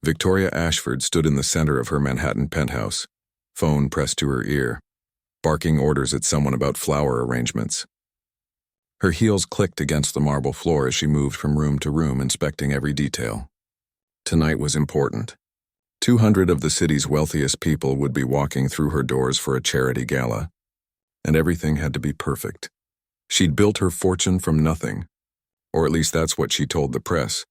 Victoria Ashford stood in the center of her Manhattan penthouse, phone pressed to her ear, barking orders at someone about flower arrangements. Her heels clicked against the marble floor as she moved from room to room, inspecting every detail. Tonight was important. 200 of the city's wealthiest people would be walking through her doors for a charity gala, and everything had to be perfect. She'd built her fortune from nothing, or at least that's what she told the press.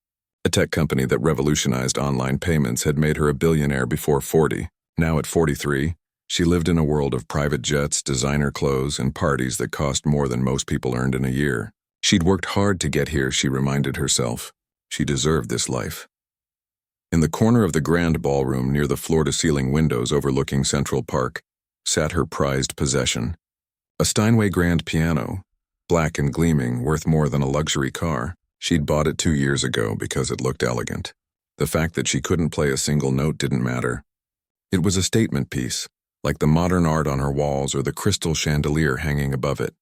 A tech company that revolutionized online payments had made her a billionaire before 40. Now at 43, she lived in a world of private jets, designer clothes, and parties that cost more than most people earned in a year. She'd worked hard to get here, she reminded herself. She deserved this life. In the corner of the grand ballroom near the floor-to-ceiling windows overlooking Central Park sat her prized possession, a Steinway grand piano, black and gleaming, worth more than a luxury car. She'd bought it 2 years ago because it looked elegant. The fact that she couldn't play a single note didn't matter. It was a statement piece, like the modern art on her walls or the crystal chandelier hanging above it.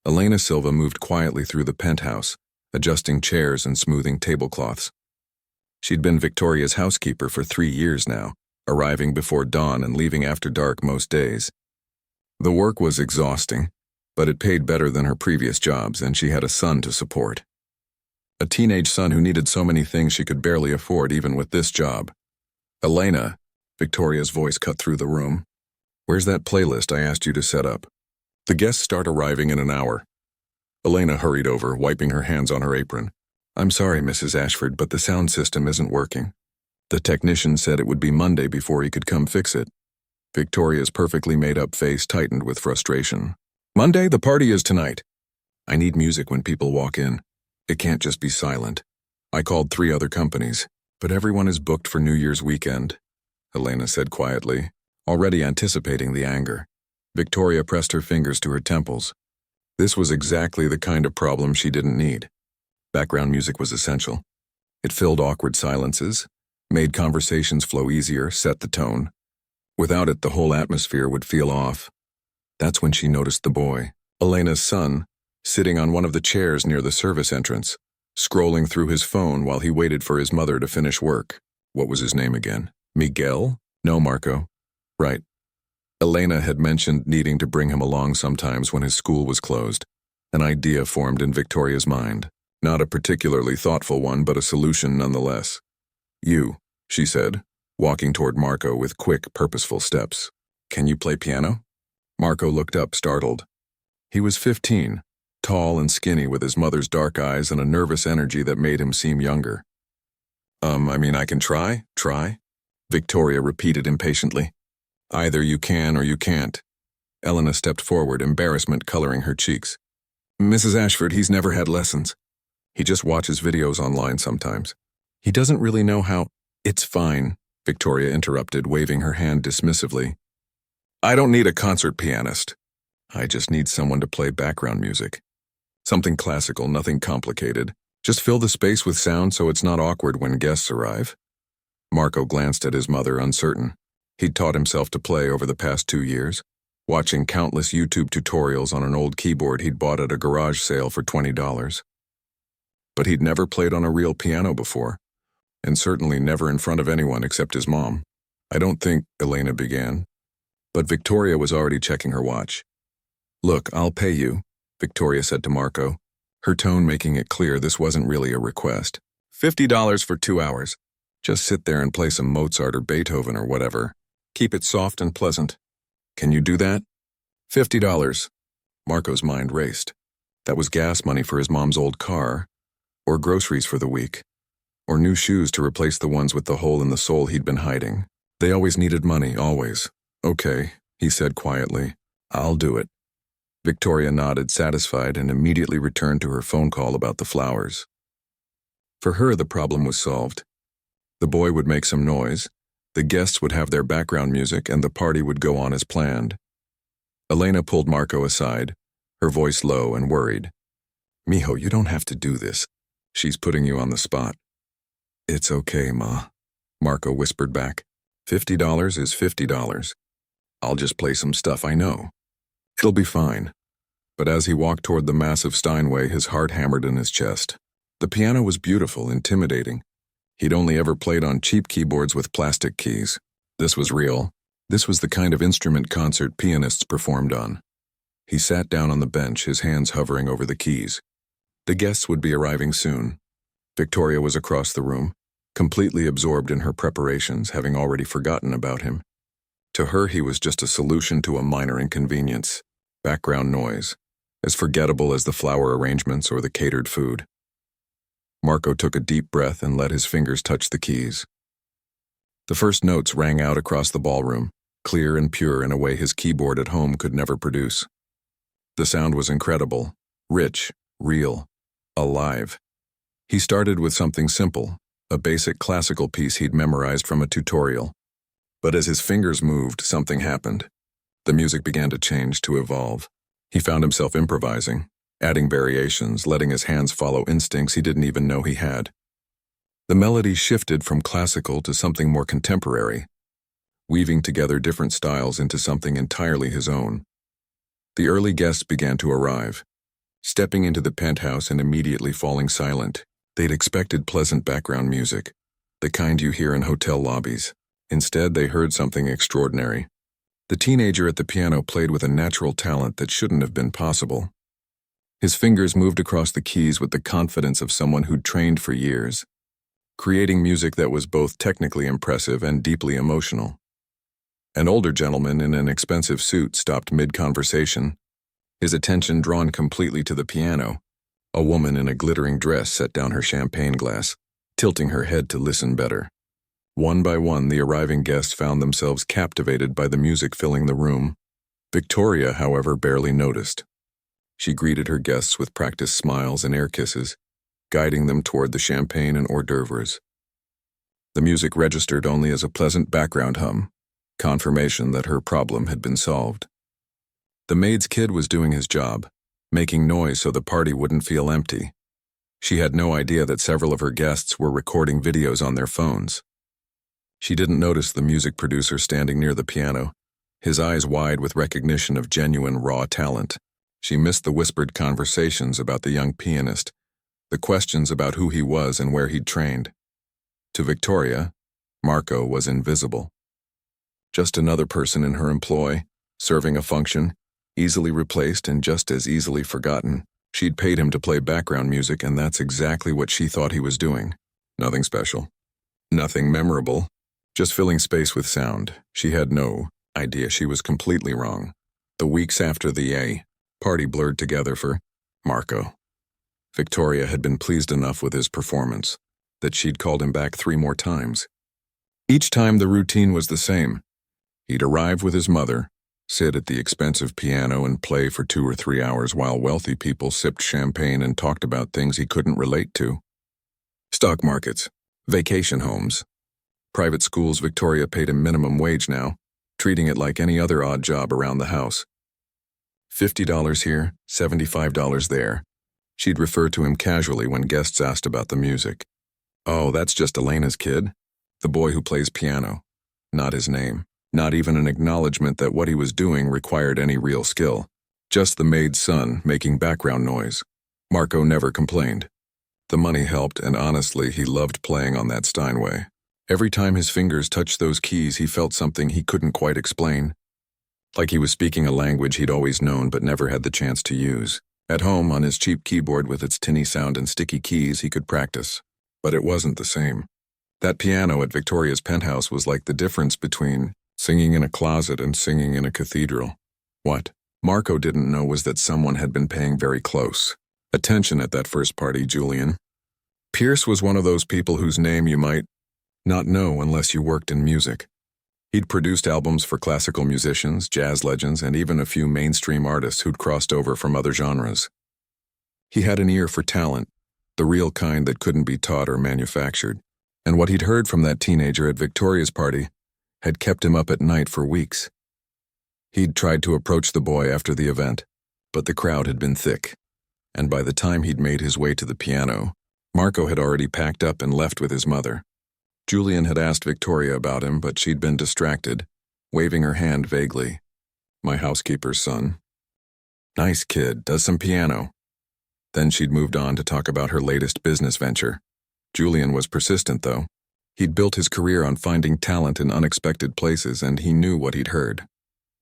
Elena Silva moved quietly through the penthouse, adjusting chairs and smoothing tablecloths. She'd been Victoria's housekeeper for 3 years now, arriving before dawn and leaving after dark most days. The work was exhausting, but it paid better than her previous jobs, and she had a son to support. A teenage son who needed so many things she could barely afford even with this job. "Elena," Victoria's voice cut through the room. "Where's that playlist I asked you to set up? The guests start arriving in an hour." Elena hurried over, wiping her hands on her apron. "I'm sorry, Mrs. Ashford, but the sound system isn't working. The technician said it would be Monday before he could come fix it." Victoria's perfectly made-up face tightened with frustration. "Monday? The party is tonight. I need music when people walk in. It can't just be silent. I called 3 other companies, but everyone is booked for New Year's weekend," Elena said quietly, already anticipating the anger. Victoria pressed her fingers to her temples. This was exactly the kind of problem she didn't need. Background music was essential. It filled awkward silences, made conversations flow easier, set the tone. Without it, the whole atmosphere would feel off. That's when she noticed the boy, Elena's son, sitting on one of the chairs near the service entrance, scrolling through his phone while he waited for his mother to finish work. What was his name again? Miguel? No, Marco. Right. Elena had mentioned needing to bring him along sometimes when his school was closed. An idea formed in Victoria's mind. Not a particularly thoughtful one, but a solution nonetheless. "You," she said, walking toward Marco with quick, purposeful steps. "Can you play piano?" Marco looked up, startled. He was 15, tall and skinny with his mother's dark eyes and a nervous energy that made him seem younger. I can try, Victoria repeated impatiently. "Either you can or you can't." Elena stepped forward, embarrassment coloring her cheeks. "Mrs. Ashford, he's never had lessons. He just watches videos online sometimes. He doesn't really know how—" "It's fine," Victoria interrupted, waving her hand dismissively. "I don't need a concert pianist. I just need someone to play background music. Something classical, nothing complicated. Just fill the space with sound so it's not awkward when guests arrive." Marco glanced at his mother, uncertain. He'd taught himself to play over the past 2 years, watching countless YouTube tutorials on an old keyboard he'd bought at a garage sale for $20. But he'd never played on a real piano before, and certainly never in front of anyone except his mom. "I don't think," Elena began. But Victoria was already checking her watch. "Look, I'll pay you," Victoria said to Marco, her tone making it clear this wasn't really a request. $50 for 2 hours. Just sit there and play some Mozart or Beethoven or whatever. Keep it soft and pleasant. Can you do that? $50. Marco's mind raced. That was gas money for his mom's old car, or groceries for the week, or new shoes to replace the ones with the hole in the sole he'd been hiding. They always needed money, always. "Okay," he said quietly. "I'll do it." Victoria nodded, satisfied, and immediately returned to her phone call about the flowers. For her, the problem was solved. The boy would make some noise, the guests would have their background music, and the party would go on as planned. Elena pulled Marco aside, her voice low and worried. "Mijo, you don't have to do this. She's putting you on the spot." "It's okay, Ma," Marco whispered back. $50 is $50. I'll just play some stuff I know. It'll be fine." But as he walked toward the massive Steinway, his heart hammered in his chest. The piano was beautiful, intimidating. He'd only ever played on cheap keyboards with plastic keys. This was real. This was the kind of instrument concert pianists performed on. He sat down on the bench, his hands hovering over the keys. The guests would be arriving soon. Victoria was across the room, completely absorbed in her preparations, having already forgotten about him. To her, he was just a solution to a minor inconvenience, background noise, as forgettable as the flower arrangements or the catered food. Marco took a deep breath and let his fingers touch the keys. The first notes rang out across the ballroom, clear and pure in a way his keyboard at home could never produce. The sound was incredible, rich, real, alive. He started with something simple, a basic classical piece he'd memorized from a tutorial. But as his fingers moved, something happened. The music began to change, to evolve. He found himself improvising, adding variations, letting his hands follow instincts he didn't even know he had. The melody shifted from classical to something more contemporary, weaving together different styles into something entirely his own. The early guests began to arrive, stepping into the penthouse and immediately falling silent. They'd expected pleasant background music, the kind you hear in hotel lobbies. Instead, they heard something extraordinary. The teenager at the piano played with a natural talent that shouldn't have been possible. His fingers moved across the keys with the confidence of someone who'd trained for years, creating music that was both technically impressive and deeply emotional. An older gentleman in an expensive suit stopped mid-conversation, his attention drawn completely to the piano. A woman in a glittering dress set down her champagne glass, tilting her head to listen better. One by one, the arriving guests found themselves captivated by the music filling the room. Victoria, however, barely noticed. She greeted her guests with practiced smiles and air kisses, guiding them toward the champagne and hors d'oeuvres. The music registered only as a pleasant background hum, confirmation that her problem had been solved. The maid's kid was doing his job, making noise so the party wouldn't feel empty. She had no idea that several of her guests were recording videos on their phones. She didn't notice the music producer standing near the piano, his eyes wide with recognition of genuine raw talent. She missed the whispered conversations about the young pianist, the questions about who he was and where he'd trained. To Victoria, Marco was invisible. Just another person in her employ, serving a function, easily replaced and just as easily forgotten. She'd paid him to play background music, and that's exactly what she thought he was doing. Nothing special. Nothing memorable. Just filling space with sound. She had no idea she was completely wrong. The weeks after the party blurred together for Marco. Victoria had been pleased enough with his performance that she'd called him back 3 more times. Each time the routine was the same. He'd arrive with his mother, sit at the expensive piano and play for 2 or 3 hours while wealthy people sipped champagne and talked about things he couldn't relate to. Stock markets, vacation homes, private schools. Victoria paid him minimum wage now, treating it like any other odd job around the house. $50 here, $75 there. She'd refer to him casually when guests asked about the music. Oh, that's just Elena's kid, the boy who plays piano. Not his name. Not even an acknowledgement that what he was doing required any real skill. Just the maid's son making background noise. Marco never complained. The money helped, and honestly, he loved playing on that Steinway. Every time his fingers touched those keys, he felt something he couldn't quite explain. Like he was speaking a language he'd always known but never had the chance to use. At home, on his cheap keyboard with its tinny sound and sticky keys, he could practice. But it wasn't the same. That piano at Victoria's penthouse was like the difference between singing in a closet and singing in a cathedral. What Marco didn't know was that someone had been paying very close attention at that first party. Julian Pierce was one of those people whose name you might not know unless you worked in music. He'd produced albums for classical musicians, jazz legends, and even a few mainstream artists who'd crossed over from other genres. He had an ear for talent, the real kind that couldn't be taught or manufactured, and what he'd heard from that teenager at Victoria's party had kept him up at night for weeks. He'd tried to approach the boy after the event, but the crowd had been thick, and by the time he'd made his way to the piano, Marco had already packed up and left with his mother. Julian had asked Victoria about him, but she'd been distracted, waving her hand vaguely. My housekeeper's son. Nice kid, does some piano. Then she'd moved on to talk about her latest business venture. Julian was persistent, though. He'd built his career on finding talent in unexpected places, and he knew what he'd heard.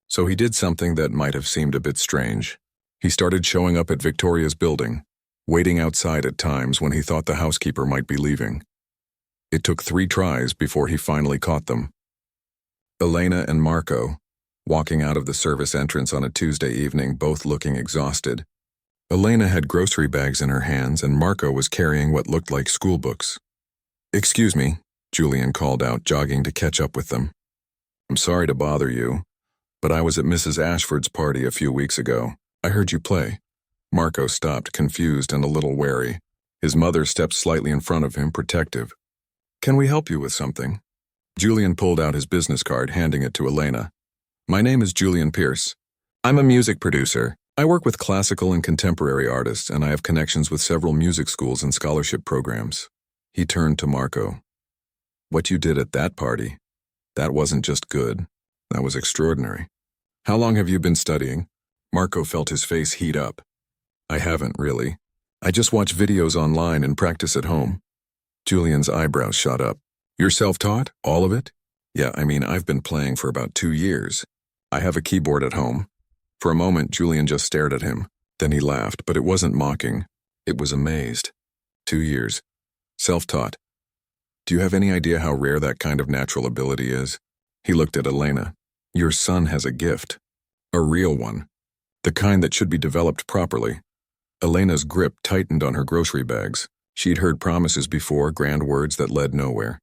So he did something that might have seemed a bit strange. He started showing up at Victoria's building, waiting outside at times when he thought the housekeeper might be leaving. It took 3 tries before he finally caught them. Elena and Marco, walking out of the service entrance on a Tuesday evening, both looking exhausted. Elena had grocery bags in her hands, and Marco was carrying what looked like school books. "Excuse me," Julian called out, jogging to catch up with them. "I'm sorry to bother you, but I was at Mrs. Ashford's party a few weeks ago. I heard you play." Marco stopped, confused and a little wary. His mother stepped slightly in front of him, protective. "Can we help you with something?" Julian pulled out his business card, handing it to Elena. "My name is Julian Pierce. I'm a music producer. I work with classical and contemporary artists, and I have connections with several music schools and scholarship programs." He turned to Marco. "What you did at that party, that wasn't just good. That was extraordinary. How long have you been studying?" Marco felt his face heat up. "I haven't, really. I just watch videos online and practice at home." Julian's eyebrows shot up. "You're self-taught? All of it?" "Yeah, I've been playing for about 2 years. I have a keyboard at home." For a moment, Julian just stared at him. Then he laughed, but it wasn't mocking. It was amazed. 2 years. Self-taught. Do you have any idea how rare that kind of natural ability is? He looked at Elena. "Your son has a gift. A real one. The kind that should be developed properly." Elena's grip tightened on her grocery bags. She'd heard promises before, grand words that led nowhere.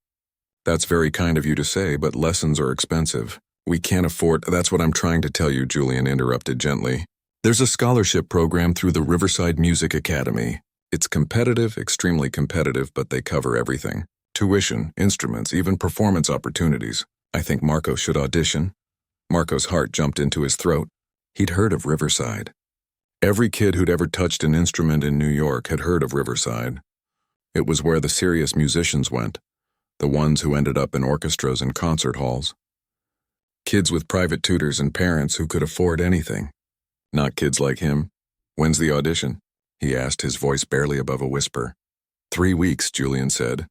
"That's very kind of you to say, but lessons are expensive. We can't afford—" "That's what I'm trying to tell you," Julian interrupted gently. "There's a scholarship program through the Riverside Music Academy. It's competitive, extremely competitive, but they cover everything. Tuition, instruments, even performance opportunities. I think Marco should audition." Marco's heart jumped into his throat. He'd heard of Riverside. Every kid who'd ever touched an instrument in New York had heard of Riverside. It was where the serious musicians went, the ones who ended up in orchestras and concert halls. Kids with private tutors and parents who could afford anything. Not kids like him. "When's the audition?" he asked, his voice barely above a whisper. 3 weeks, Julian said.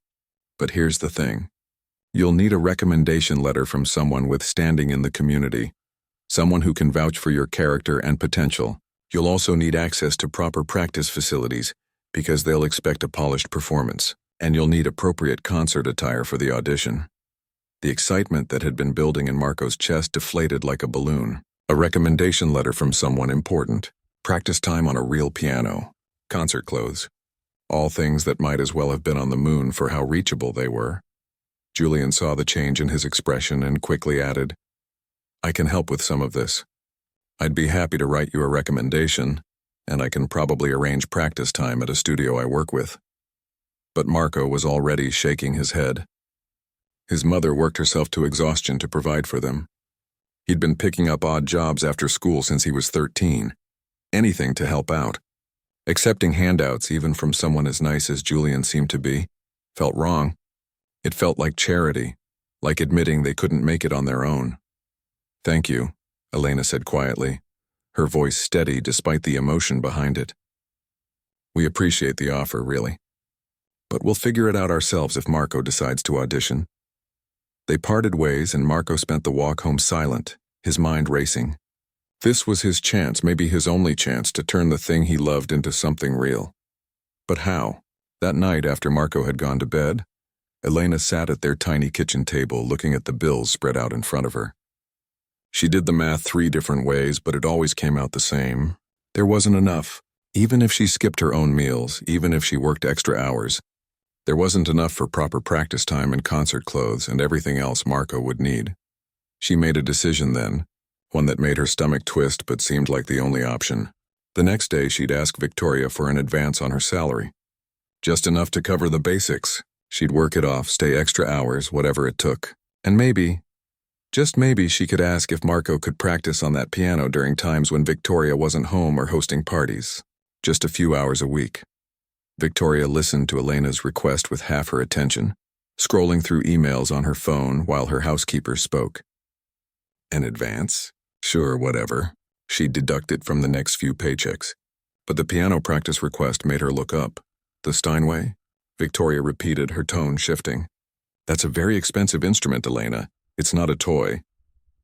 "But here's the thing. You'll need a recommendation letter from someone with standing in the community, someone who can vouch for your character and potential. You'll also need access to proper practice facilities, because they'll expect a polished performance, and you'll need appropriate concert attire for the audition." The excitement that had been building in Marco's chest deflated like a balloon. A recommendation letter from someone important, practice time on a real piano, concert clothes. All things that might as well have been on the moon for how reachable they were. Julian saw the change in his expression and quickly added, "I can help with some of this. I'd be happy to write you a recommendation, and I can probably arrange practice time at a studio I work with." But Marco was already shaking his head. His mother worked herself to exhaustion to provide for them. He'd been picking up odd jobs after school since he was 13. Anything to help out. Accepting handouts, even from someone as nice as Julian seemed to be, felt wrong. It felt like charity, like admitting they couldn't make it on their own. "Thank you," Elena said quietly, her voice steady despite the emotion behind it. "We appreciate the offer, really. But we'll figure it out ourselves if Marco decides to audition." They parted ways, and Marco spent the walk home silent, his mind racing. This was his chance, maybe his only chance, to turn the thing he loved into something real. But how? That night, after Marco had gone to bed, Elena sat at their tiny kitchen table looking at the bills spread out in front of her. She did the math 3 different ways, but it always came out the same. There wasn't enough. Even if she skipped her own meals, even if she worked extra hours, there wasn't enough for proper practice time and concert clothes and everything else Marco would need. She made a decision then, one that made her stomach twist but seemed like the only option. The next day she'd ask Victoria for an advance on her salary. Just enough to cover the basics. She'd work it off, stay extra hours, whatever it took. And maybe, just maybe, she could ask if Marco could practice on that piano during times when Victoria wasn't home or hosting parties. Just a few hours a week. Victoria listened to Elena's request with half her attention, scrolling through emails on her phone while her housekeeper spoke. An advance? Sure, whatever. She'd deduct it from the next few paychecks. But the piano practice request made her look up. The Steinway? Victoria repeated, her tone shifting. That's a very expensive instrument, Elena. It's not a toy.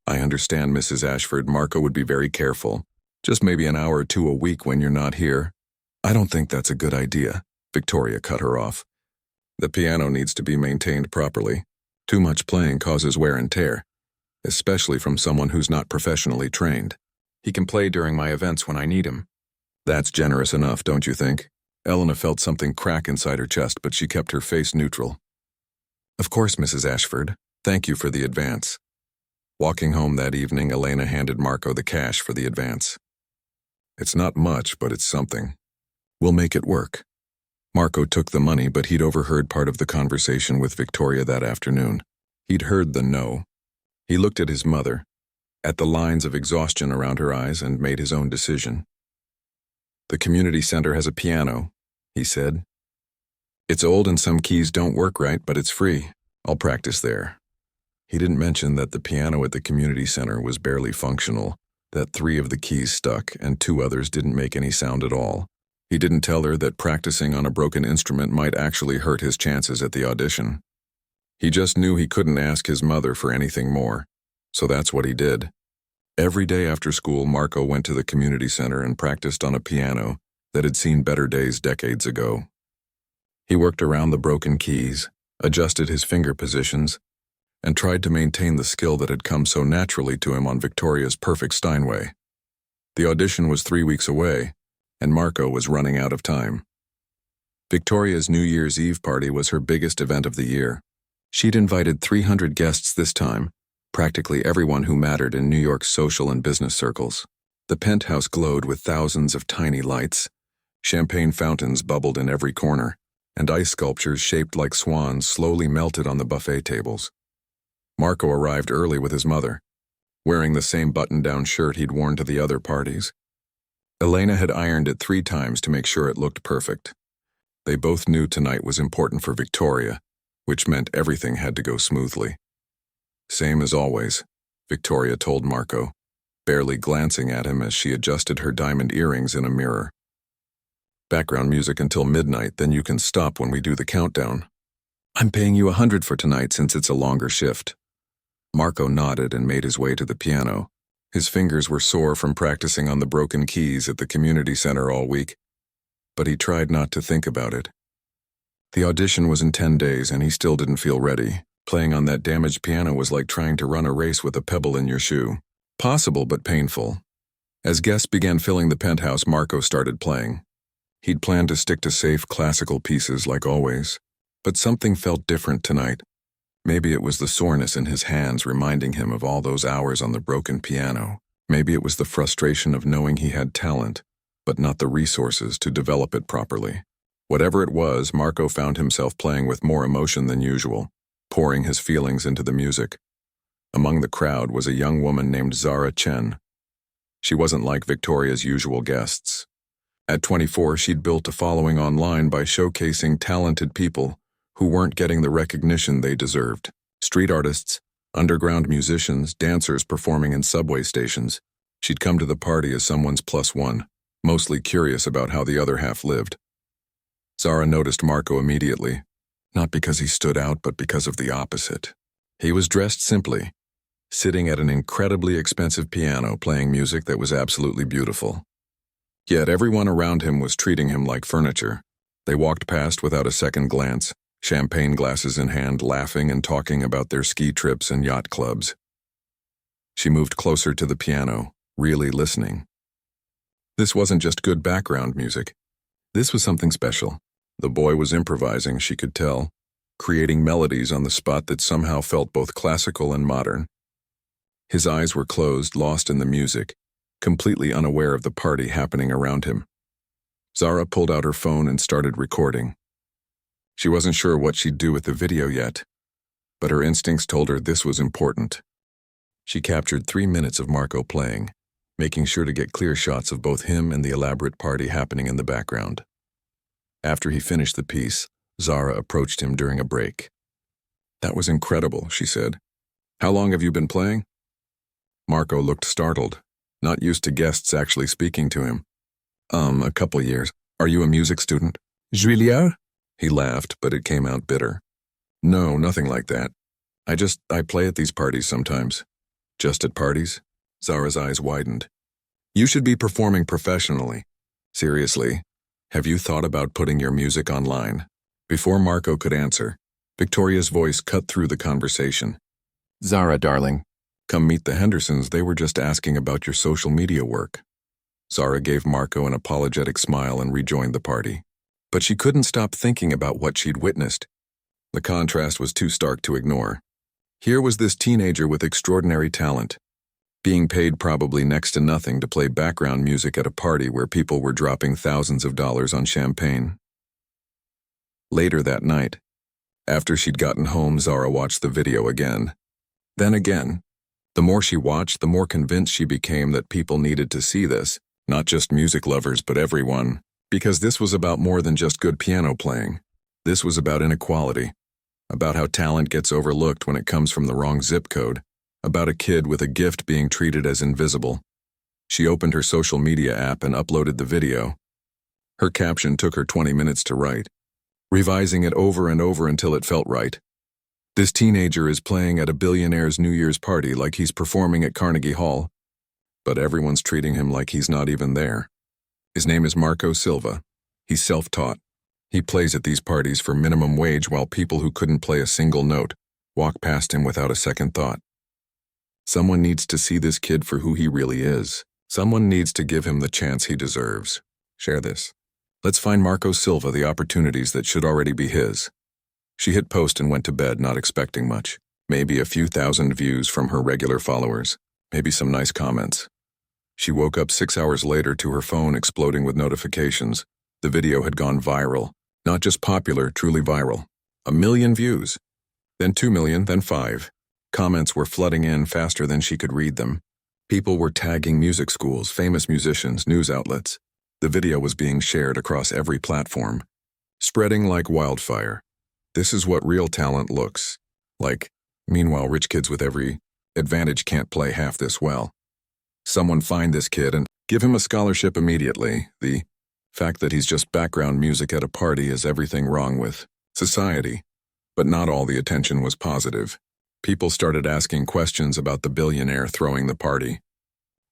I understand, Mrs. Ashford. Marco would be very careful. Just maybe an hour or two a week when you're not here. I don't think that's a good idea. Victoria cut her off. The piano needs to be maintained properly. Too much playing causes wear and tear, especially from someone who's not professionally trained. He can play during my events when I need him. That's generous enough, don't you think? Elena felt something crack inside her chest, but she kept her face neutral. Of course, Mrs. Ashford. Thank you for the advance. Walking home that evening, Elena handed Marco the cash for the advance. It's not much, but it's something. We'll make it work. Marco took the money, but he'd overheard part of the conversation with Victoria that afternoon. He'd heard the no. He looked at his mother, at the lines of exhaustion around her eyes, and made his own decision. The community center has a piano, he said. It's old and some keys don't work right, but it's free. I'll practice there. He didn't mention that the piano at the community center was barely functional, that 3 of the keys stuck and 2 others didn't make any sound at all. He didn't tell her that practicing on a broken instrument might actually hurt his chances at the audition. He just knew he couldn't ask his mother for anything more, so that's what he did. Every day after school, Marco went to the community center and practiced on a piano that had seen better days decades ago. He worked around the broken keys, adjusted his finger positions, and tried to maintain the skill that had come so naturally to him on Victoria's perfect Steinway. The audition was 3 weeks away, and Marco was running out of time. Victoria's New Year's Eve party was her biggest event of the year. She'd invited 300 guests this time, practically everyone who mattered in New York's social and business circles. The penthouse glowed with thousands of tiny lights. Champagne fountains bubbled in every corner, and ice sculptures shaped like swans slowly melted on the buffet tables. Marco arrived early with his mother, wearing the same button-down shirt he'd worn to the other parties. Elena had ironed it 3 times to make sure it looked perfect. They both knew tonight was important for Victoria, which meant everything had to go smoothly. Same as always, Victoria told Marco, barely glancing at him as she adjusted her diamond earrings in a mirror. Background music until midnight, then you can stop when we do the countdown. I'm paying you $100 for tonight since it's a longer shift. Marco nodded and made his way to the piano. His fingers were sore from practicing on the broken keys at the community center all week, but he tried not to think about it. The audition was in 10 days and he still didn't feel ready. Playing on that damaged piano was like trying to run a race with a pebble in your shoe. Possible but painful. As guests began filling the penthouse, Marco started playing. He'd planned to stick to safe classical pieces like always, but something felt different tonight. Maybe it was the soreness in his hands reminding him of all those hours on the broken piano. Maybe it was the frustration of knowing he had talent, but not the resources to develop it properly. Whatever it was, Marco found himself playing with more emotion than usual, pouring his feelings into the music. Among the crowd was a young woman named Zara Chen. She wasn't like Victoria's usual guests. At 24, she'd built a following online by showcasing talented people who weren't getting the recognition they deserved. Street artists, underground musicians, dancers performing in subway stations. She'd come to the party as someone's plus one, mostly curious about how the other half lived. Zara noticed Marco immediately, not because he stood out, but because of the opposite. He was dressed simply, sitting at an incredibly expensive piano playing music that was absolutely beautiful. Yet everyone around him was treating him like furniture. They walked past without a second glance, champagne glasses in hand, laughing and talking about their ski trips and yacht clubs. She moved closer to the piano, really listening. This wasn't just good background music. This was something special. The boy was improvising, she could tell, creating melodies on the spot that somehow felt both classical and modern. His eyes were closed, lost in the music, completely unaware of the party happening around him. Zara pulled out her phone and started recording. She wasn't sure what she'd do with the video yet, but her instincts told her this was important. She captured 3 minutes of Marco playing, making sure to get clear shots of both him and the elaborate party happening in the background. After he finished the piece, Zara approached him during a break. "That was incredible," she said. "How long have you been playing?" Marco looked startled, not used to guests actually speaking to him. A couple years. Are you a music student?" Juilliard? He laughed, but it came out bitter. No, nothing like that. I play at these parties sometimes. Just at parties? Zara's eyes widened. You should be performing professionally. Seriously, have you thought about putting your music online? Before Marco could answer, Victoria's voice cut through the conversation. Zara, darling, come meet the Hendersons. They were just asking about your social media work. Zara gave Marco an apologetic smile and rejoined the party. But she couldn't stop thinking about what she'd witnessed. The contrast was too stark to ignore. Here was this teenager with extraordinary talent, being paid probably next to nothing to play background music at a party where people were dropping thousands of dollars on champagne. Later that night, after she'd gotten home, Zara watched the video again. Then again. The more she watched, the more convinced she became that people needed to see this, not just music lovers but everyone, because this was about more than just good piano playing. This was about inequality, about how talent gets overlooked when it comes from the wrong zip code, about a kid with a gift being treated as invisible. She opened her social media app and uploaded the video. Her caption took her 20 minutes to write, revising it over and over until it felt right. This teenager is playing at a billionaire's New Year's party like he's performing at Carnegie Hall, but everyone's treating him like he's not even there. His name is Marco Silva. He's self-taught. He plays at these parties for minimum wage while people who couldn't play a single note walk past him without a second thought. Someone needs to see this kid for who he really is. Someone needs to give him the chance he deserves. Share this. Let's find Marco Silva the opportunities that should already be his. She hit post and went to bed, not expecting much. Maybe a few thousand views from her regular followers. Maybe some nice comments. She woke up 6 hours later to her phone exploding with notifications. The video had gone viral. Not just popular, truly viral. 1 million views. Then 2 million, then 5. Comments were flooding in faster than she could read them. People were tagging music schools, famous musicians, news outlets. The video was being shared across every platform, spreading like wildfire. This is what real talent looks like. Meanwhile, rich kids with every advantage can't play half this well. Someone find this kid and give him a scholarship immediately. The fact that he's just background music at a party is everything wrong with society. But not all the attention was positive. People started asking questions about the billionaire throwing the party.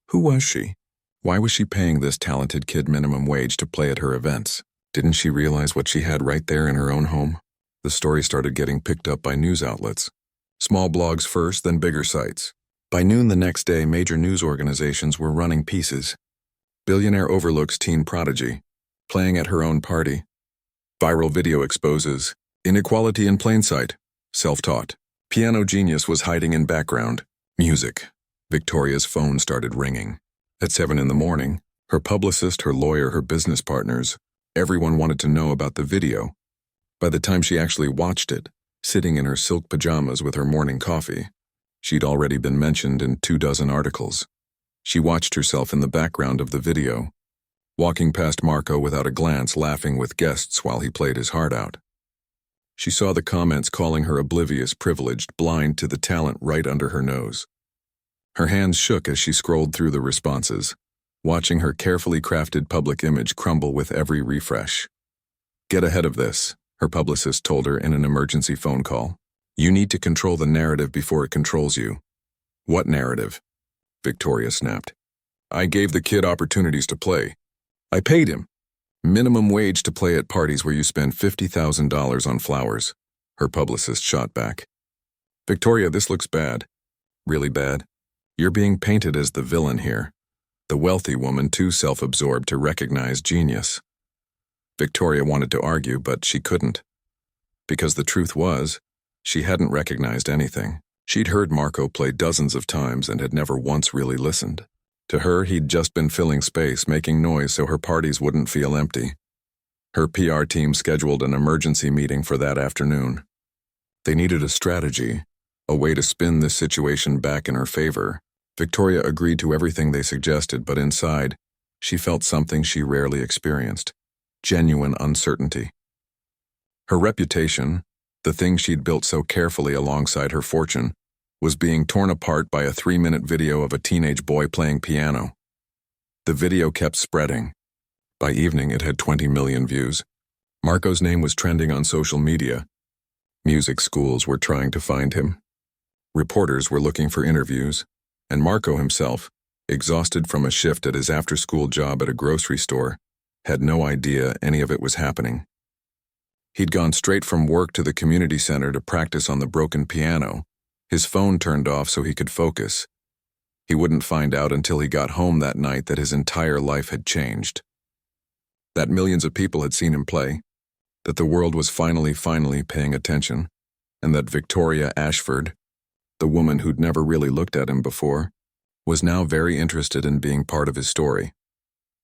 Who was she? Why was she paying this talented kid minimum wage to play at her events? Didn't she realize what she had right there in her own home? The story started getting picked up by news outlets. Small blogs first, then bigger sites. By noon the next day, major news organizations were running pieces. Billionaire overlooks teen prodigy, playing at her own party. Viral video exposes inequality in plain sight, self-taught. Piano genius was hiding in background. Music. Victoria's phone started ringing. At 7 in the morning, her publicist, her lawyer, her business partners, everyone wanted to know about the video. By the time she actually watched it, sitting in her silk pajamas with her morning coffee, she'd already been mentioned in 24 articles. She watched herself in the background of the video, walking past Marco without a glance, laughing with guests while he played his heart out. She saw the comments calling her oblivious, privileged, blind to the talent right under her nose. Her hands shook as she scrolled through the responses, watching her carefully crafted public image crumble with every refresh. Get ahead of this, her publicist told her in an emergency phone call. You need to control the narrative before it controls you. What narrative? Victoria snapped. I gave the kid opportunities to play. I paid him. Minimum wage to play at parties where you spend $50,000 on flowers, her publicist shot back. Victoria, this looks bad. Really bad. You're being painted as the villain here. The wealthy woman too self-absorbed to recognize genius. Victoria wanted to argue, but she couldn't. Because the truth was, she hadn't recognized anything. She'd heard Marco play dozens of times and had never once really listened. To her, he'd just been filling space, making noise so her parties wouldn't feel empty. Her PR team scheduled an emergency meeting for that afternoon. They needed a strategy, a way to spin this situation back in her favor. Victoria agreed to everything they suggested, but inside, she felt something she rarely experienced: genuine uncertainty. Her reputation, the thing she'd built so carefully alongside her fortune, was being torn apart by a 3-minute video of a teenage boy playing piano. The video kept spreading. By evening, it had 20 million views. Marco's name was trending on social media. Music schools were trying to find him. Reporters were looking for interviews, and Marco himself, exhausted from a shift at his after-school job at a grocery store, had no idea any of it was happening. He'd gone straight from work to the community center to practice on the broken piano, his phone turned off so he could focus. He wouldn't find out until he got home that night that his entire life had changed. That millions of people had seen him play, that the world was finally paying attention, and that Victoria Ashford, the woman who'd never really looked at him before, was now very interested in being part of his story.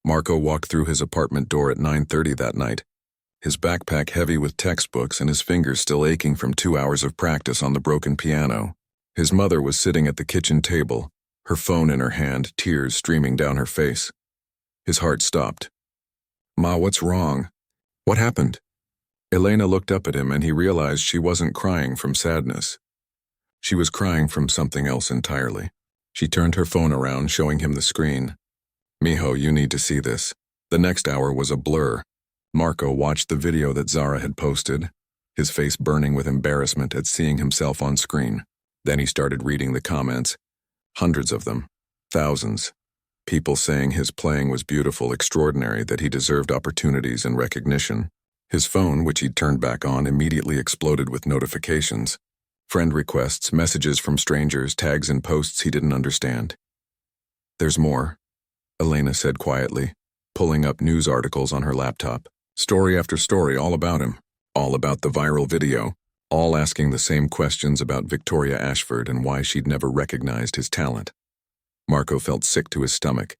Marco walked through his apartment door at 9:30 that night, his backpack heavy with textbooks and his fingers still aching from 2 hours of practice on the broken piano. His mother was sitting at the kitchen table, her phone in her hand, tears streaming down her face. His heart stopped. "Ma, what's wrong? What happened?" Elena looked up at him and he realized she wasn't crying from sadness. She was crying from something else entirely. She turned her phone around, showing him the screen. "Mijo, you need to see this." The next hour was a blur. Marco watched the video that Zara had posted, his face burning with embarrassment at seeing himself on screen. Then he started reading the comments. Hundreds of them. Thousands. People saying his playing was beautiful, extraordinary, that he deserved opportunities and recognition. His phone, which he'd turned back on, immediately exploded with notifications. Friend requests, messages from strangers, tags and posts he didn't understand. "There's more," Elena said quietly, pulling up news articles on her laptop. Story after story, all about him, all about the viral video, all asking the same questions about Victoria Ashford and why she'd never recognized his talent. Marco felt sick to his stomach.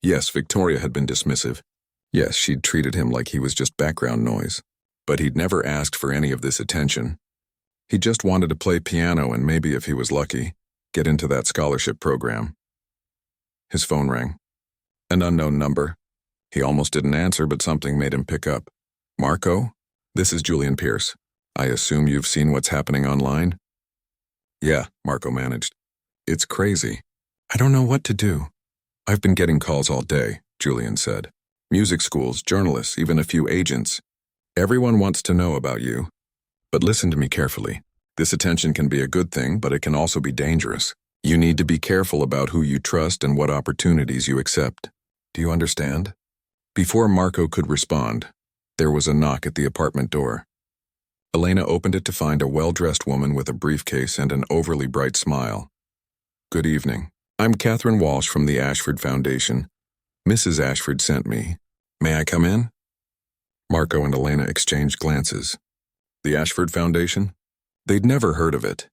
Yes, Victoria had been dismissive. Yes, she'd treated him like he was just background noise. But he'd never asked for any of this attention. He just wanted to play piano and maybe, if he was lucky, get into that scholarship program. His phone rang. An unknown number. He almost didn't answer, but something made him pick up. "Marco, this is Julian Pierce. I assume you've seen what's happening online?" "Yeah," Marco managed. "It's crazy. I don't know what to do." "I've been getting calls all day," Julian said. "Music schools, journalists, even a few agents. Everyone wants to know about you. But listen to me carefully. This attention can be a good thing, but it can also be dangerous. You need to be careful about who you trust and what opportunities you accept. Do you understand?" Before Marco could respond, there was a knock at the apartment door. Elena opened it to find a well-dressed woman with a briefcase and an overly bright smile. "Good evening. I'm Catherine Walsh from the Ashford Foundation. Mrs. Ashford sent me. May I come in?" Marco and Elena exchanged glances. The Ashford Foundation? They'd never heard of it.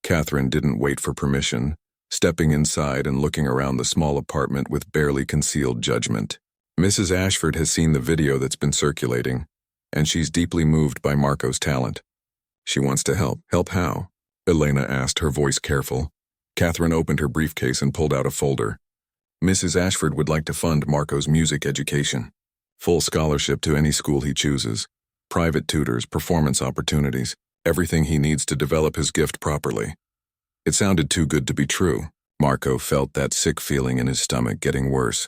Catherine didn't wait for permission, stepping inside and looking around the small apartment with barely concealed judgment. Mrs. Ashford has seen the video that's been circulating, and she's deeply moved by Marco's talent. She wants to help. "Help how?" Elena asked, her voice careful. Catherine opened her briefcase and pulled out a folder. "Mrs. Ashford would like to fund Marco's music education. Full scholarship to any school he chooses. Private tutors, performance opportunities, everything he needs to develop his gift properly." It sounded too good to be true. Marco felt that sick feeling in his stomach getting worse.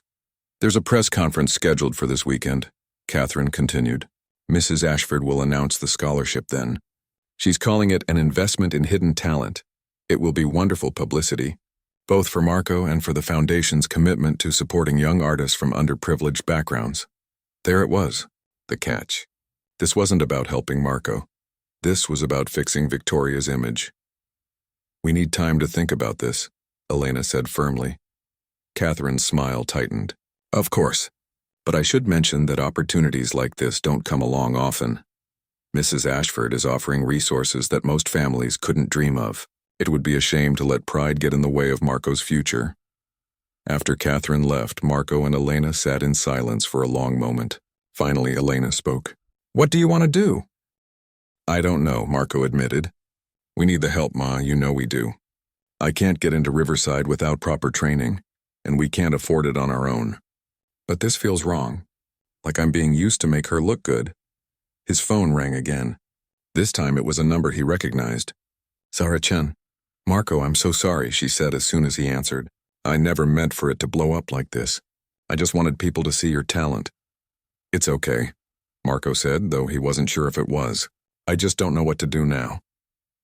"There's a press conference scheduled for this weekend," Catherine continued. "Mrs. Ashford will announce the scholarship then. She's calling it an investment in hidden talent. It will be wonderful publicity, both for Marco and for the Foundation's commitment to supporting young artists from underprivileged backgrounds." There it was, the catch. This wasn't about helping Marco. This was about fixing Victoria's image. "We need time to think about this," Elena said firmly. Catherine's smile tightened. "Of course, but I should mention that opportunities like this don't come along often. Mrs. Ashford is offering resources that most families couldn't dream of. It would be a shame to let pride get in the way of Marco's future." After Catherine left, Marco and Elena sat in silence for a long moment. Finally, Elena spoke. "What do you want to do?" "I don't know," Marco admitted. "We need the help, Ma, you know we do. I can't get into Riverside without proper training, and we can't afford it on our own. But this feels wrong, like I'm being used to make her look good." His phone rang again. This time it was a number he recognized. "Zara Chen." "Marco, I'm so sorry," she said as soon as he answered. "I never meant for it to blow up like this. I just wanted people to see your talent." "It's okay. Marco said, though he wasn't sure if it was. I just don't know what to do now.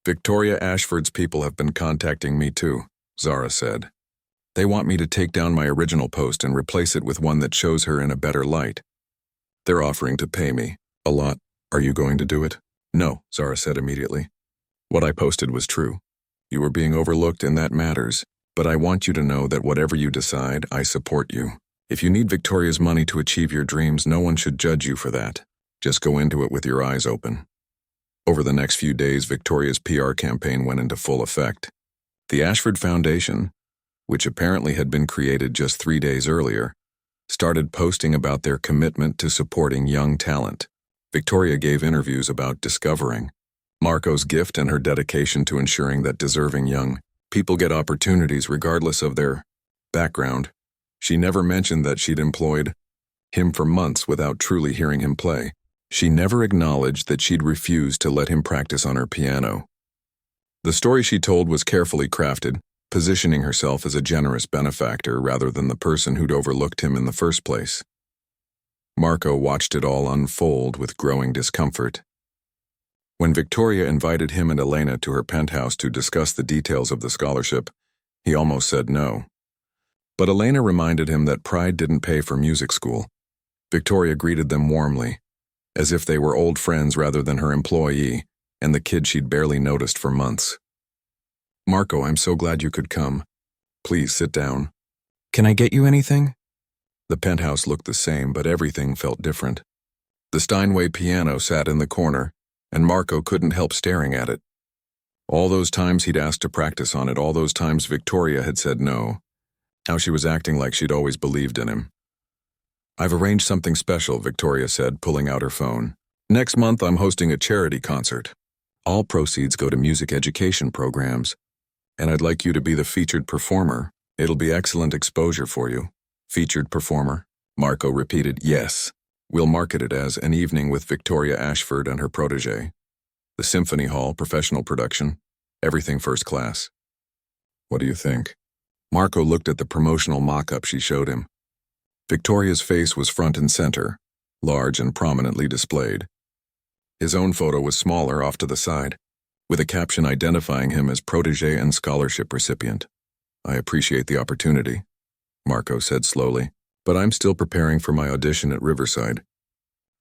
Victoria Ashford's people have been contacting me too, Zara said. They want me to take down my original post and replace it with one that shows her in a better light. They're offering to pay me a lot. Are you going to do it? No, Zara said immediately. What I posted was true. You were being overlooked and that matters, but I want you to know that whatever you decide, I support you. If you need Victoria's money to achieve your dreams, no one should judge you for that. Just go into it with your eyes open. Over the next few days, Victoria's PR campaign went into full effect. The Ashford Foundation, which apparently had been created just 3 days earlier, started posting about their commitment to supporting young talent. Victoria gave interviews about discovering Marco's gift and her dedication to ensuring that deserving young people get opportunities regardless of their background. She never mentioned that she'd employed him for months without truly hearing him play. She never acknowledged that she'd refused to let him practice on her piano. The story she told was carefully crafted, positioning herself as a generous benefactor rather than the person who'd overlooked him in the first place. Marco watched it all unfold with growing discomfort. When Victoria invited him and Elena to her penthouse to discuss the details of the scholarship, he almost said no. But Elena reminded him that pride didn't pay for music school. Victoria greeted them warmly, as if they were old friends rather than her employee and the kid she'd barely noticed for months. Marco, I'm so glad you could come. Please sit down. Can I get you anything? The penthouse looked the same, but everything felt different. The Steinway piano sat in the corner, and Marco couldn't help staring at it. All those times he'd asked to practice on it, all those times Victoria had said no. Now she was acting like she'd always believed in him. I've arranged something special, Victoria said, pulling out her phone. Next month I'm hosting a charity concert. All proceeds go to music education programs, and I'd like you to be the featured performer. It'll be excellent exposure for you. Featured performer? Marco repeated, yes. We'll market it as an evening with Victoria Ashford and her protege. The Symphony Hall, professional production, everything first class. What do you think? Marco looked at the promotional mock-up she showed him. Victoria's face was front and center, large and prominently displayed. His own photo was smaller off to the side, with a caption identifying him as protege and scholarship recipient. I appreciate the opportunity, Marco said slowly, but I'm still preparing for my audition at Riverside.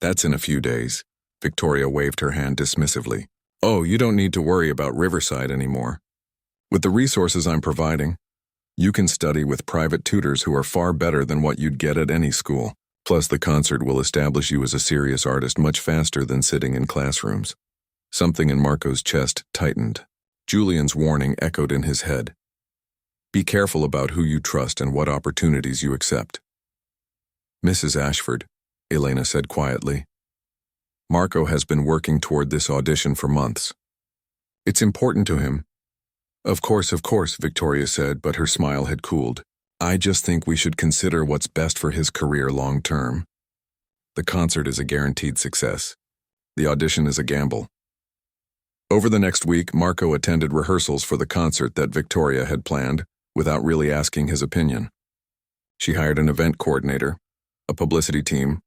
That's in a few days. Victoria waved her hand dismissively. Oh, you don't need to worry about Riverside anymore. With the resources I'm providing, you can study with private tutors who are far better than what you'd get at any school. Plus, the concert will establish you as a serious artist much faster than sitting in classrooms. Something in Marco's chest tightened. Julian's warning echoed in his head. Be careful about who you trust and what opportunities you accept. Mrs. Ashford, Elena said quietly. Marco has been working toward this audition for months. It's important to him. Of course, Victoria said, but her smile had cooled. I just think we should consider what's best for his career long term. The concert is a guaranteed success. The audition is a gamble. Over the next week, Marco attended rehearsals for the concert that Victoria had planned, without really asking his opinion. She hired an event coordinator, a publicity team,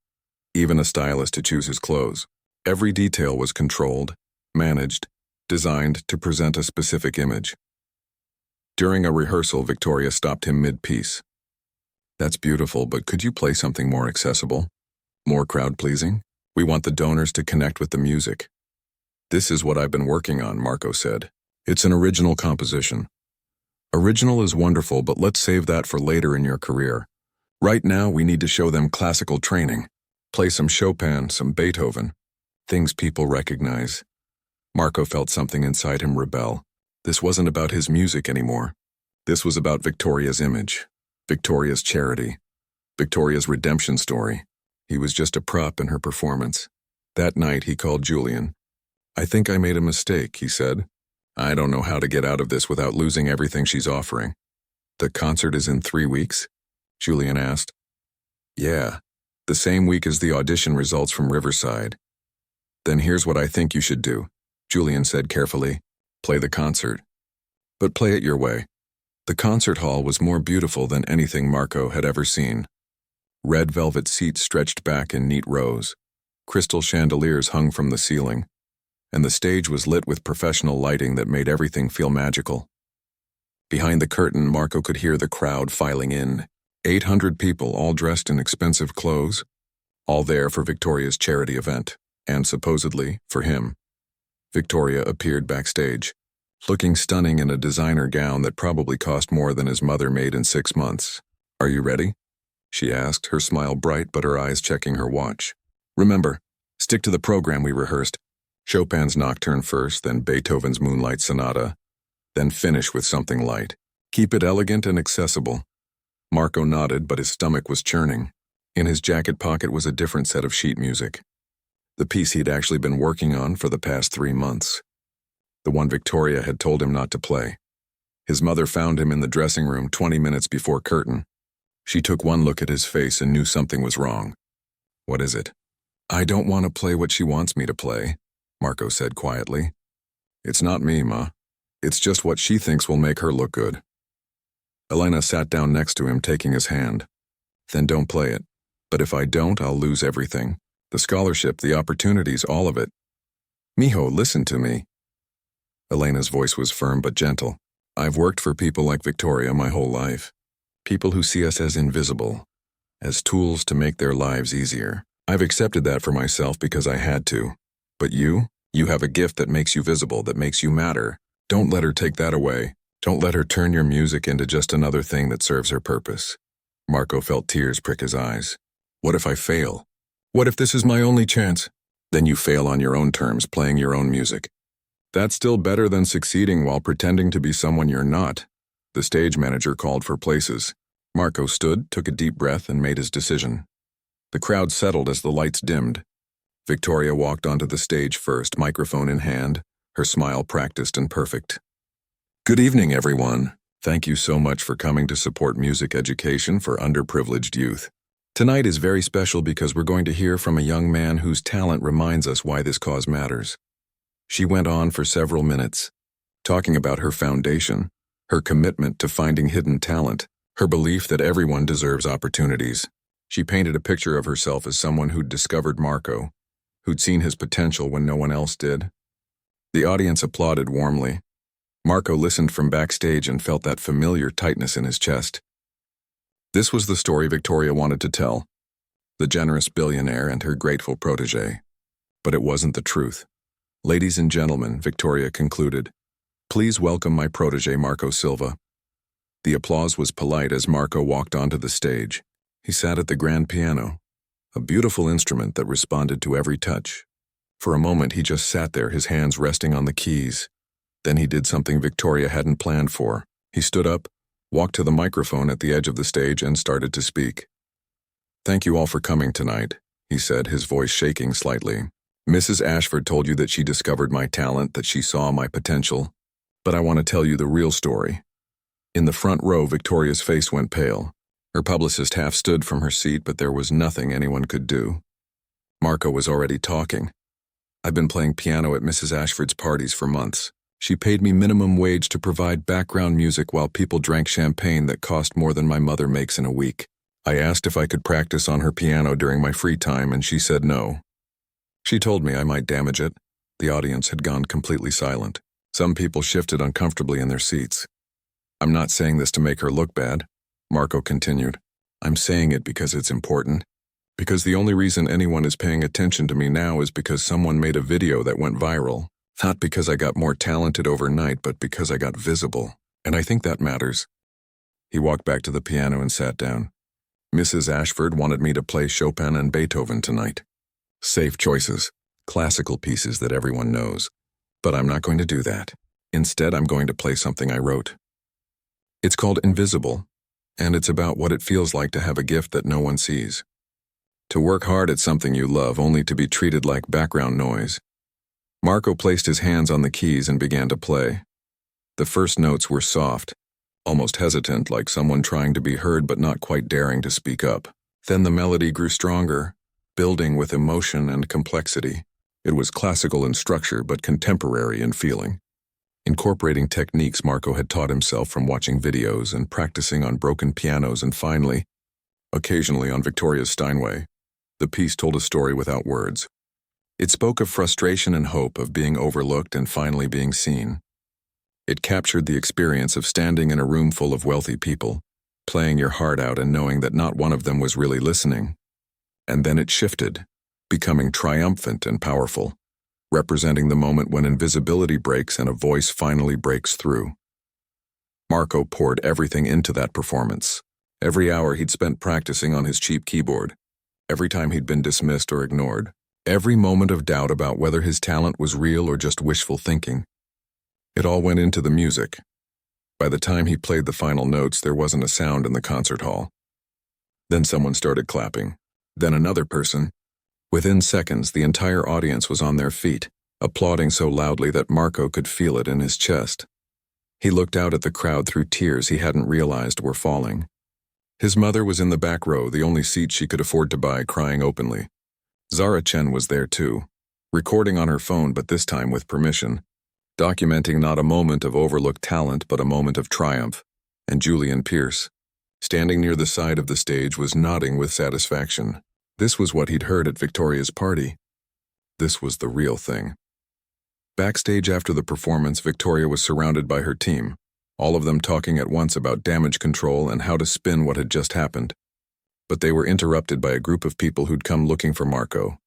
even a stylist to choose his clothes. Every detail was controlled, managed, designed to present a specific image. During a rehearsal, Victoria stopped him mid-piece. That's beautiful, but could you play something more accessible? More crowd-pleasing? We want the donors to connect with the music. This is what I've been working on, Marco said. It's an original composition. Original is wonderful, but let's save that for later in your career. Right now, we need to show them classical training. Play some Chopin, some Beethoven. Things people recognize. Marco felt something inside him rebel. This wasn't about his music anymore. This was about Victoria's image, Victoria's charity, Victoria's redemption story. He was just a prop in her performance. That night, he called Julian. I think I made a mistake, he said. I don't know how to get out of this without losing everything she's offering. The concert is in 3 weeks? Julian asked. Yeah, the same week as the audition results from Riverside. Then here's what I think you should do, Julian said carefully. Play the concert. But play it your way. The concert hall was more beautiful than anything Marco had ever seen. Red velvet seats stretched back in neat rows. Crystal chandeliers hung from the ceiling, and the stage was lit with professional lighting that made everything feel magical. Behind the curtain, Marco could hear the crowd filing in. 800 people, all dressed in expensive clothes, all there for Victoria's charity event, and supposedly, for him. Victoria appeared backstage, looking stunning in a designer gown that probably cost more than his mother made in 6 months. "Are you ready?" she asked, her smile bright but her eyes checking her watch. "Remember, stick to the program we rehearsed. Chopin's Nocturne first, then Beethoven's Moonlight Sonata, then finish with something light. Keep it elegant and accessible." Marco nodded, but his stomach was churning. In his jacket pocket was a different set of sheet music. The piece he'd actually been working on for the past 3 months. The one Victoria had told him not to play. His mother found him in the dressing room 20 minutes before curtain. She took one look at his face and knew something was wrong. "What is it?" "I don't want to play what she wants me to play," Marco said quietly. "It's not me, Ma. It's just what she thinks will make her look good." Elena sat down next to him, taking his hand. "Then don't play it. But if I don't, I'll lose everything. The scholarship, the opportunities, all of it. Mijo, listen to me." Elena's voice was firm but gentle. "I've worked for people like Victoria my whole life. People who see us as invisible, as tools to make their lives easier. I've accepted that for myself because I had to. But you have a gift that makes you visible, that makes you matter. Don't let her take that away. Don't let her turn your music into just another thing that serves her purpose." Marco felt tears prick his eyes. "What if I fail? What if this is my only chance?" "Then you fail on your own terms, playing your own music. That's still better than succeeding while pretending to be someone you're not." The stage manager called for places. Marco stood, took a deep breath, and made his decision. The crowd settled as the lights dimmed. Victoria walked onto the stage first, microphone in hand, her smile practiced and perfect. "Good evening, everyone. Thank you so much for coming to support music education for underprivileged youth. Tonight is very special because we're going to hear from a young man whose talent reminds us why this cause matters." She went on for several minutes, talking about her foundation, her commitment to finding hidden talent, her belief that everyone deserves opportunities. She painted a picture of herself as someone who'd discovered Marco, who'd seen his potential when no one else did. The audience applauded warmly. Marco listened from backstage and felt that familiar tightness in his chest. This was the story Victoria wanted to tell, the generous billionaire and her grateful protege. But it wasn't the truth. "Ladies and gentlemen," Victoria concluded, "please welcome my protege Marco Silva." The applause was polite as Marco walked onto the stage. He sat at the grand piano, a beautiful instrument that responded to every touch. For a moment he just sat there, his hands resting on the keys. Then he did something Victoria hadn't planned for. He stood up, walked to the microphone at the edge of the stage, and started to speak. "Thank you all for coming tonight," he said, his voice shaking slightly. "Mrs. Ashford told you that she discovered my talent, that she saw my potential. But I want to tell you the real story." In the front row, Victoria's face went pale. Her publicist half stood from her seat, but there was nothing anyone could do. Marco was already talking. "I've been playing piano at Mrs. Ashford's parties for months. She paid me minimum wage to provide background music while people drank champagne that cost more than my mother makes in a week. I asked if I could practice on her piano during my free time, and she said no. She told me I might damage it." The audience had gone completely silent. Some people shifted uncomfortably in their seats. "I'm not saying this to make her look bad," Marco continued. "I'm saying it because it's important. Because the only reason anyone is paying attention to me now is because someone made a video that went viral. Not because I got more talented overnight, but because I got visible. And I think that matters." He walked back to the piano and sat down. "Mrs. Ashford wanted me to play Chopin and Beethoven tonight. Safe choices, classical pieces that everyone knows. But I'm not going to do that. Instead, I'm going to play something I wrote. It's called Invisible, and it's about what it feels like to have a gift that no one sees. To work hard at something you love only to be treated like background noise." Marco placed his hands on the keys and began to play. The first notes were soft, almost hesitant, like someone trying to be heard but not quite daring to speak up. Then the melody grew stronger, building with emotion and complexity. It was classical in structure but contemporary in feeling, incorporating techniques Marco had taught himself from watching videos and practicing on broken pianos, and finally, occasionally on Victoria's Steinway. The piece told a story without words. It spoke of frustration and hope of being overlooked and finally being seen. It captured the experience of standing in a room full of wealthy people, playing your heart out and knowing that not one of them was really listening. And then it shifted, becoming triumphant and powerful, representing the moment when invisibility breaks and a voice finally breaks through. Marco poured everything into that performance. Every hour he'd spent practicing on his cheap keyboard, every time he'd been dismissed or ignored, every moment of doubt about whether his talent was real or just wishful thinking. It all went into the music. By the time he played the final notes, there wasn't a sound in the concert hall. Then someone started clapping. Then another person. Within seconds, the entire audience was on their feet, applauding so loudly that Marco could feel it in his chest. He looked out at the crowd through tears he hadn't realized were falling. His mother was in the back row, the only seat she could afford to buy, crying openly. Zara Chen was there too, recording on her phone but this time with permission, documenting not a moment of overlooked talent but a moment of triumph, and Julian Pierce, standing near the side of the stage, was nodding with satisfaction. This was what he'd heard at Victoria's party. This was the real thing. Backstage after the performance, Victoria was surrounded by her team, all of them talking at once about damage control and how to spin what had just happened. But they were interrupted by a group of people who'd come looking for Marco,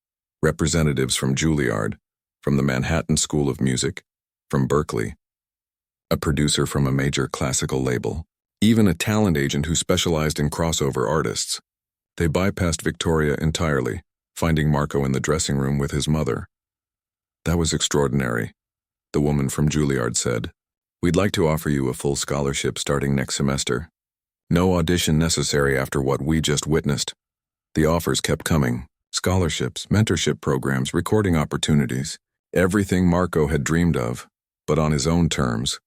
representatives from Juilliard, from the Manhattan School of Music, from Berkeley, a producer from a major classical label, even a talent agent who specialized in crossover artists. They bypassed Victoria entirely, finding Marco in the dressing room with his mother. "That was extraordinary," the woman from Juilliard said. "We'd like to offer you a full scholarship starting next semester. No audition necessary after what we just witnessed." The offers kept coming. Scholarships, mentorship programs, recording opportunities. Everything Marco had dreamed of, but on his own terms,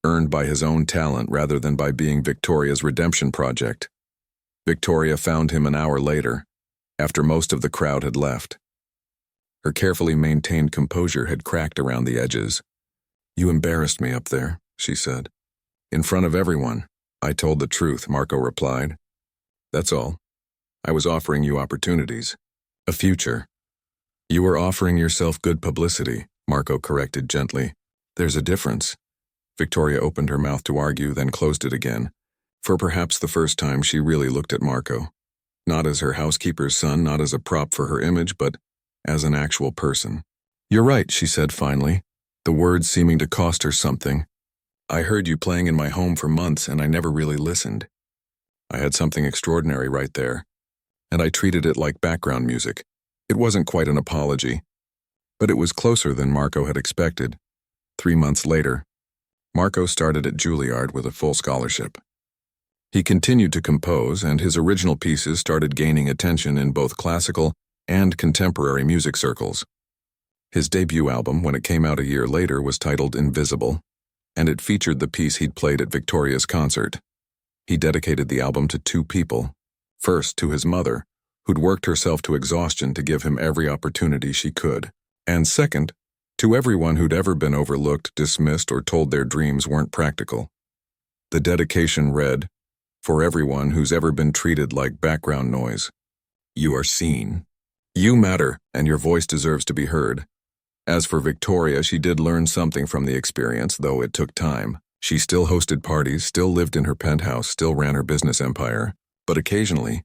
earned by his own talent rather than by being Victoria's redemption project. Victoria found him an hour later, after most of the crowd had left. Her carefully maintained composure had cracked around the edges. "You embarrassed me up there," she said. "In front of everyone." "I told the truth," Marco replied. "That's all. I was offering you opportunities. A future." "You were offering yourself good publicity," Marco corrected gently. "There's a difference." Victoria opened her mouth to argue, then closed it again. For perhaps the first time, she really looked at Marco. Not as her housekeeper's son, not as a prop for her image, but as an actual person. "You're right," she said finally, the words seeming to cost her something. "I heard you playing in my home for months and I never really listened. I had something extraordinary right there, and I treated it like background music. It wasn't quite an apology, but it was closer than Marco had expected. 3 months later, Marco started at Juilliard with a full scholarship. He continued to compose, and his original pieces started gaining attention in both classical and contemporary music circles. His debut album, when it came out a year later, was titled Invisible, and it featured the piece he'd played at Victoria's concert. He dedicated the album to 2 people. First, to his mother, who'd worked herself to exhaustion to give him every opportunity she could. And second, to everyone who'd ever been overlooked, dismissed, or told their dreams weren't practical. The dedication read, "For everyone who's ever been treated like background noise. You are seen. You matter, and your voice deserves to be heard." As for Victoria, she did learn something from the experience, though it took time. She still hosted parties, still lived in her penthouse, still ran her business empire. But occasionally,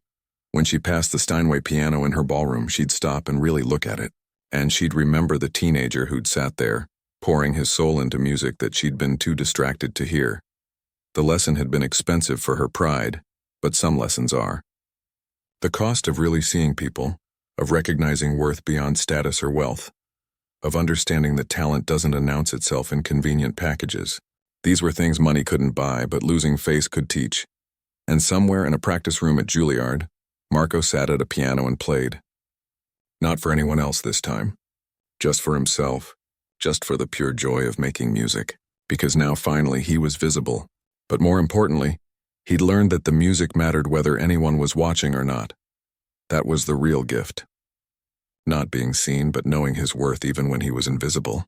when she passed the Steinway piano in her ballroom, she'd stop and really look at it. And she'd remember the teenager who'd sat there, pouring his soul into music that she'd been too distracted to hear. The lesson had been expensive for her pride, but some lessons are. The cost of really seeing people, of recognizing worth beyond status or wealth, of understanding that talent doesn't announce itself in convenient packages. These were things money couldn't buy, but losing face could teach. And somewhere in a practice room at Juilliard, Marco sat at a piano and played. Not for anyone else this time. Just for himself. Just for the pure joy of making music. Because now finally he was visible. But more importantly, he'd learned that the music mattered whether anyone was watching or not. That was the real gift. Not being seen, but knowing his worth even when he was invisible.